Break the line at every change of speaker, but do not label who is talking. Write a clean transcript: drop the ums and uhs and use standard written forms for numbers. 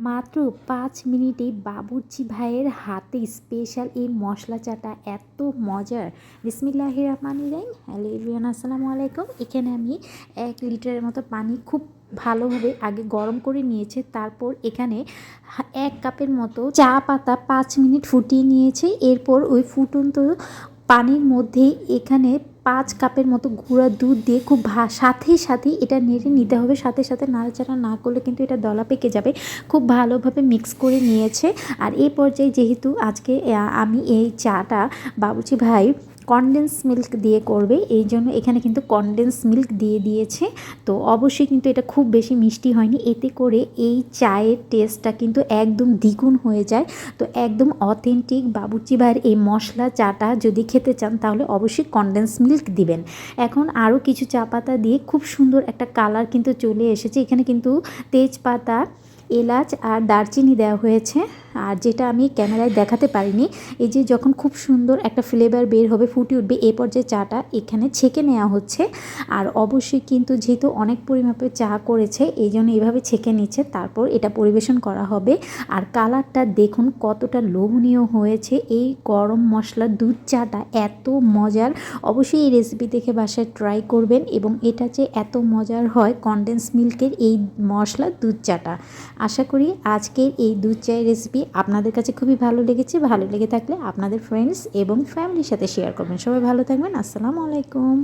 মাত্র ৫ মিনিটেই বাবুর্চি ভাইয়ের হাতে স্পেশাল এই মশলা চাটা এত মজার। বিসমিল্লাহির রহমানির রহিম। হ্যালো এভরিওয়ান, আসসালামু আলাইকুম। এখানে আমি ১ লিটারের মতো পানি খুব ভালোভাবে আগে গরম করে নিয়েছে। তারপর এখানে ১ কাপের মতো চা পাতা ৫ মিনিট ফুটিয়ে নিয়েছে। এরপর ওই ফুটন্ত পানির মধ্যেই এখানে ৫ কাপের মতো গুঁড়া দুধ দিয়ে খুব সাথেই এটা নেড়ে নিতে হবে। সাথে নাড়াচাড়া না করলে কিন্তু এটা দলা পেকে যাবে। খুব ভালোভাবে মিক্স করে নিয়েছে। আর এই পর্যায়ে যেহেতু আজকে আমি এই চাটা বাবুর্চি ভাই কনডেন্স মিল্ক দিয়ে করবে, এই জন্য এখানে কিন্তু কনডেন্স মিল্ক দিয়ে দিয়েছে। তো অবশ্যই কিন্তু এটা খুব বেশি মিষ্টি হয়নি, এতে করে এই চায়ের টেস্টটা কিন্তু একদম দ্বিগুণ হয়ে যায়। তো একদম অথেন্টিক বাবুর্চি ভাইয়ের এই মশলা চাটা যদি খেতে চান তাহলে অবশ্যই কনডেন্স মিল্ক দিবেন। এখন আরও কিছু চা পাতা দিয়ে খুব সুন্দর একটা কালার কিন্তু চলে এসেছে। এখানে কিন্তু তেজপাতা, এলাচ আর দারচিনি দেওয়া হয়েছে। আর যেটা আমি ক্যামেরায় দেখাতে পারিনি, এই যে যখন খুব সুন্দর একটা ফ্লেভার বের হবে, ফুটে উঠবে, এই পর্যায়ে চাটা এখানে ছেঁকে নেওয়া হচ্ছে। আর অবশ্যই কিন্তু যেহেতু অনেক পরিমাপে চা করেছে এই জন্য এইভাবে ছেঁকে নিচ্ছে, তারপর এটা পরিবেশন করা হবে। আর কালারটা দেখুন কতটা লোভনীয় হয়েছে। এই গরম মশলা দুধ চাটা এত মজার, অবশ্যই এই রেসিপি দেখে বাসায় ট্রাই করবেন। এবং এটা যে এত মজার হয় কনডেন্স মিল্কের এই মশলা দুধ চাটা। আশা করি আজকের এই দুধ চায়ের রেসিপি আপনাদের কাছে খুবই ভালো লেগেছে। ভালো লেগে থাকলে আপনাদের ফ্রেন্ডস এবং ফ্যামিলির সাথে শেয়ার করবেন। সবাই ভালো থাকবেন। আসসালামু আলাইকুম।